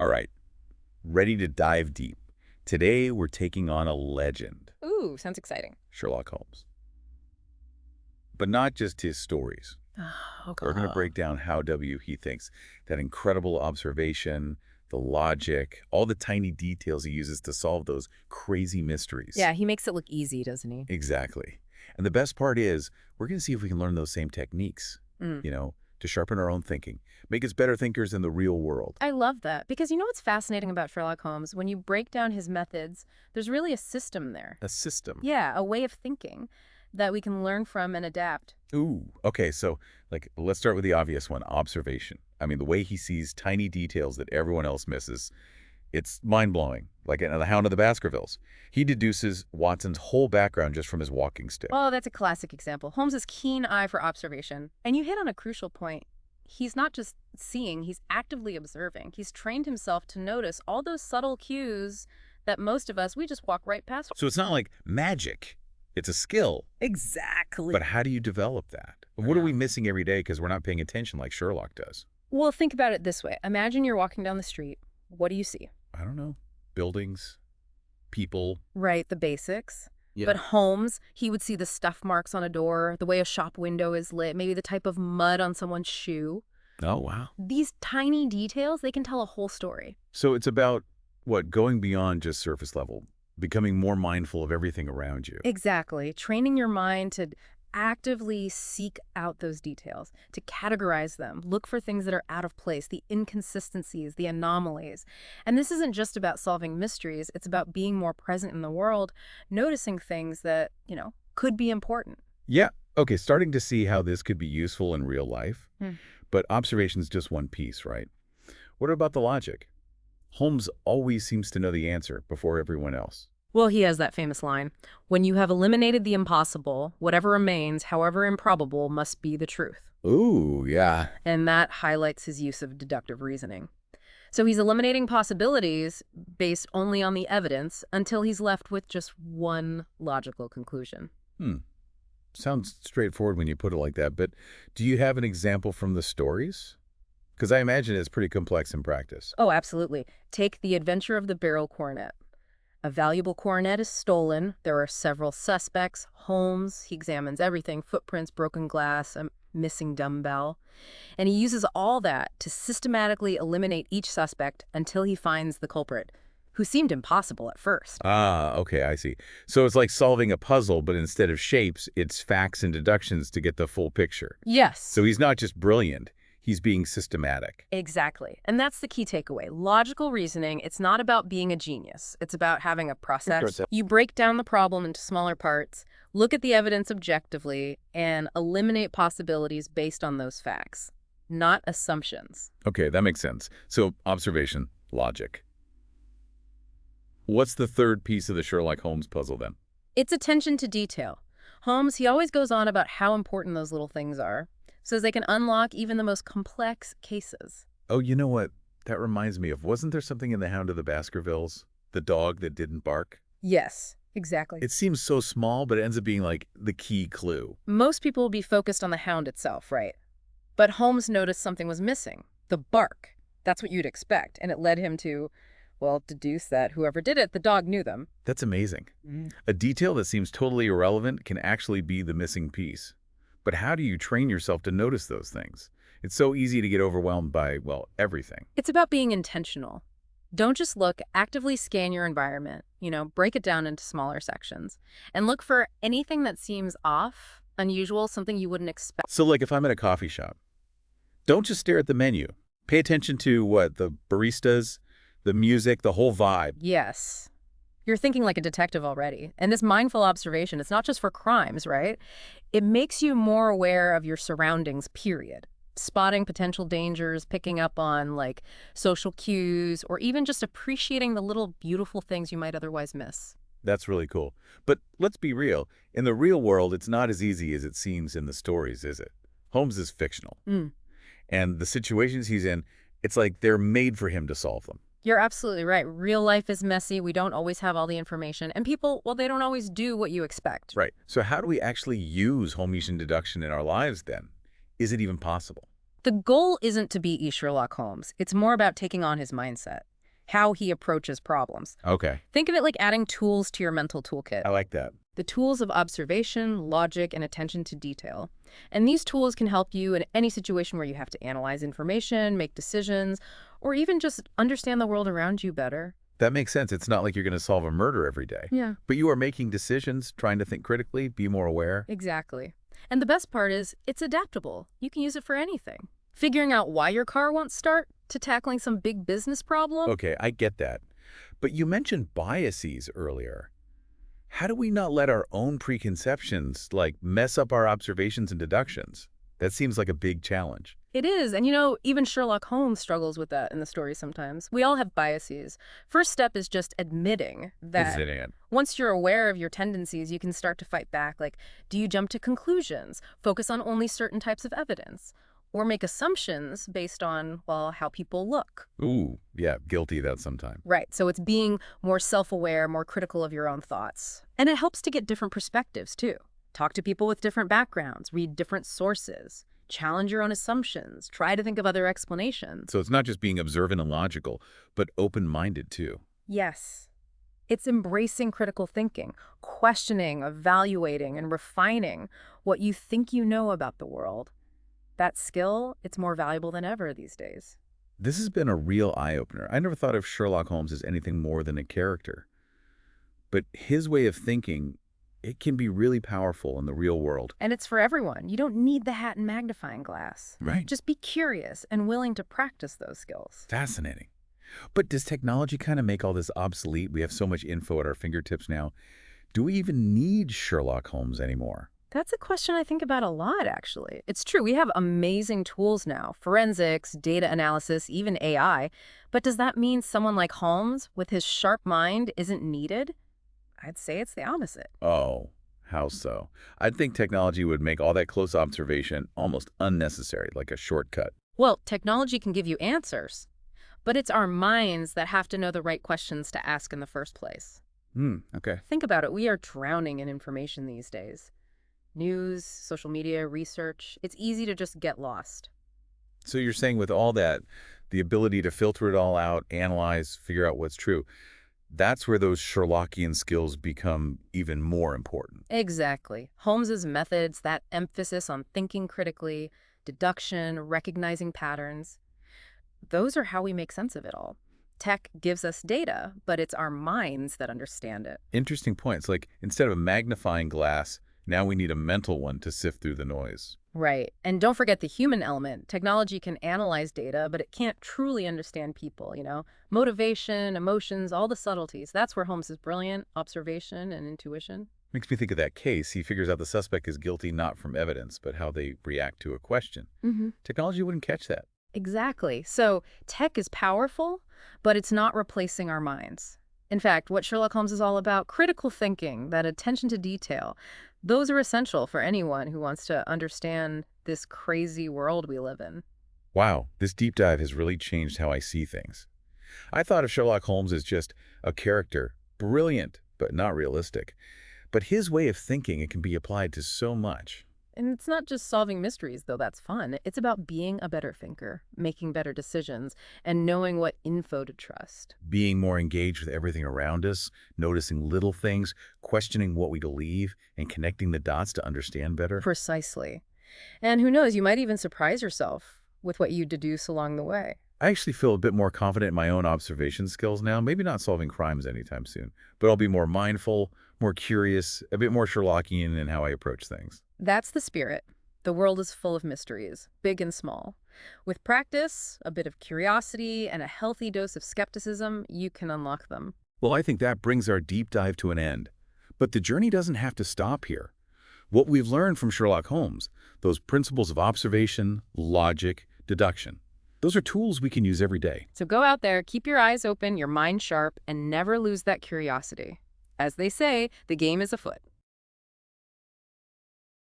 All right, ready to dive deep. Today, we're taking on a legend, Ooh, sounds exciting. Sherlock Holmes. But not just his stories. Oh, We're going to God. break down how he thinks, that incredible observation, the logic, all the tiny details he uses to solve those crazy mysteries. Yeah, he makes it look easy, doesn't he? Exactly. And the best part is, we're going to see if we can learn those same techniques, Mm. to sharpen our own thinking, make us better thinkers in the real world. I love that because you know what's fascinating about Sherlock Holmes? When you break down his methods, there's really a system there. A system. Yeah, a way of thinking that we can learn from and adapt. Ooh, okay, so let's start with the obvious one, observation. I mean, the way he sees tiny details that everyone else misses, it's mind-blowing. Like in The Hound of the Baskervilles. He deduces Watson's whole background just from his walking stick. Oh, that's a classic example. Holmes's keen eye for observation. And you hit on a crucial point. He's not just seeing, he's actively observing. He's trained himself to notice all those subtle cues that most of us, we just walk right past. So it's not like magic. It's a skill. Exactly. But how do you develop that? What are we missing every day because we're not paying attention like Sherlock does? Well, think about it this way. Imagine you're walking down the street. What do you see? I don't know. Buildings, people. Right, the basics. Yeah. But Holmes, he would see the stuff marks on a door, the way a shop window is lit, maybe the type of mud on someone's shoe. Oh, wow. These tiny details, they can tell a whole story. So it's about, what, going beyond just surface level, becoming more mindful of everything around you. Exactly. Training your mind to actively seek out those details, to categorize them, look for things that are out of place, the inconsistencies, the anomalies. And this isn't just about solving mysteries, it's about being more present in the world, noticing things that, could be important. Yeah. Okay, starting to see how this could be useful in real life. Hmm. But observation's just one piece, right? What about the logic? Holmes always seems to know the answer before everyone else. Well, he has that famous line, when you have eliminated the impossible, whatever remains, however improbable, must be the truth. Ooh, yeah. And that highlights his use of deductive reasoning. So he's eliminating possibilities based only on the evidence until he's left with just one logical conclusion. Sounds straightforward when you put it like that, but do you have an example from the stories? Because I imagine it's pretty complex in practice. Oh, absolutely. Take The Adventure of the Barrel Coronet. A valuable coronet is stolen. There are several suspects. Holmes, he examines everything, footprints, broken glass, a missing dumbbell. And he uses all that to systematically eliminate each suspect until he finds the culprit, who seemed impossible at first. Ah, okay, I see. So it's like solving a puzzle, but instead of shapes, it's facts and deductions to get the full picture. Yes. So he's not just brilliant, he's being systematic. Exactly. And that's the key takeaway. Logical reasoning, it's not about being a genius. It's about having a process. You break down the problem into smaller parts, look at the evidence objectively, and eliminate possibilities based on those facts, not assumptions. Okay, that makes sense. So observation, logic. What's the third piece of the Sherlock Holmes puzzle then? It's attention to detail. Holmes, he always goes on about how important those little things are, so they can unlock even the most complex cases. Oh, you know what? That reminds me of, wasn't there something in The Hound of the Baskervilles? The dog that didn't bark? Yes, exactly. It seems so small, but it ends up being like the key clue. Most people will be focused on the hound itself, right? But Holmes noticed something was missing, the bark. That's what you'd expect, and it led him to, deduce that whoever did it, the dog knew them. That's amazing. A detail that seems totally irrelevant can actually be the missing piece. But how do you train yourself to notice those things? It's so easy to get overwhelmed by, everything. It's about being intentional. Don't just look, actively scan your environment, break it down into smaller sections, and look for anything that seems off, unusual, something you wouldn't expect. So like if I'm at a coffee shop, don't just stare at the menu. Pay attention to the baristas, the music, the whole vibe. Yes. You're thinking like a detective already. And this mindful observation, it's not just for crimes, right? It makes you more aware of your surroundings, period. Spotting potential dangers, picking up on social cues, or even just appreciating the little beautiful things you might otherwise miss. That's really cool. But let's be real. In the real world, it's not as easy as it seems in the stories, is it? Holmes is fictional. And the situations he's in, it's like they're made for him to solve them. You're absolutely right. Real life is messy. We don't always have all the information. And people, they don't always do what you expect. Right. So how do we actually use Holmesian deduction in our lives then? Is it even possible? The goal isn't to be Sherlock Holmes. It's more about taking on his mindset. how he approaches problems. Okay, Think of it like adding tools to your mental toolkit. I like that. The tools of observation, logic, and attention to detail. And these tools can help you in any situation where you have to analyze information, make decisions, or even just understand the world around you better. That makes sense. It's not like you're going to solve a murder every day. Yeah. But you are making decisions, trying to think critically, be more aware. Exactly. And the best part is, it's adaptable. You can use it for anything. Figuring out why your car won't start, to tackling some big business problem. Okay, I get that. But you mentioned biases earlier. How do we not let our own preconceptions, like, mess up our observations and deductions? That seems like a big challenge. It is, and even Sherlock Holmes struggles with that in the story sometimes. We all have biases. First step is just admitting that Isn't it? once you're aware of your tendencies, you can start to fight back. Like, do you jump to conclusions, focus on only certain types of evidence, or make assumptions based on, well, how people look? Ooh, yeah, guilty of that sometime. Right, so it's being more self-aware, more critical of your own thoughts. And it helps to get different perspectives, too. Talk to people with different backgrounds, read different sources, challenge your own assumptions, try to think of other explanations. So it's not just being observant and logical, but open-minded too. Yes. It's embracing critical thinking, questioning, evaluating, and refining what you think you know about the world. That skill, it's more valuable than ever these days. This has been a real eye-opener. I never thought of Sherlock Holmes as anything more than a character. But his way of thinking, it can be really powerful in the real world. And it's for everyone. You don't need the hat and magnifying glass. Right. Just be curious and willing to practice those skills. Fascinating. But does technology kind of make all this obsolete? We have so much info at our fingertips now. Do we even need Sherlock Holmes anymore? That's a question I think about a lot, actually. It's true, we have amazing tools now, forensics, data analysis, even AI. But does that mean someone like Holmes, with his sharp mind, isn't needed? I'd say it's the opposite. Oh, how so? I'd think technology would make all that close observation almost unnecessary, like a shortcut. Well, technology can give you answers, but it's our minds that have to know the right questions to ask in the first place. Okay. Think about it. We are drowning in information these days. News, social media, research. It's easy to just get lost. So you're saying with all that, the ability to filter it all out, analyze, figure out what's true, that's where those Sherlockian skills become even more important. Exactly. Holmes's methods, that emphasis on thinking critically, deduction, recognizing patterns, those are how we make sense of it all. Tech gives us data, but it's our minds that understand it. Interesting points. Like, instead of a magnifying glass, now we need a mental one to sift through the noise. Right. And don't forget the human element. Technology can analyze data, but it can't truly understand people. Motivation, emotions, all the subtleties. That's where Holmes is brilliant, observation and intuition. Makes me think of that case. He figures out the suspect is guilty not from evidence, but how they react to a question. Technology wouldn't catch that. Exactly. So tech is powerful, but it's not replacing our minds. In fact, what Sherlock Holmes is all about, critical thinking, that attention to detail, those are essential for anyone who wants to understand this crazy world we live in. Wow, this deep dive has really changed how I see things. I thought of Sherlock Holmes as just a character, brilliant, but not realistic. But his way of thinking, it can be applied to so much. And it's not just solving mysteries, though that's fun. It's about being a better thinker, making better decisions, and knowing what info to trust. Being more engaged with everything around us, noticing little things, questioning what we believe, and connecting the dots to understand better. Precisely. And who knows, you might even surprise yourself with what you deduce along the way. I actually feel a bit more confident in my own observation skills now. Maybe not solving crimes anytime soon, but I'll be more mindful, more curious, a bit more Sherlockian in how I approach things. That's the spirit. The world is full of mysteries, big and small. With practice, a bit of curiosity, and a healthy dose of skepticism, you can unlock them. Well, I think that brings our deep dive to an end. But the journey doesn't have to stop here. What we've learned from Sherlock Holmes, those principles of observation, logic, deduction, those are tools we can use every day. So go out there, keep your eyes open, your mind sharp, and never lose that curiosity. As they say, the game is afoot.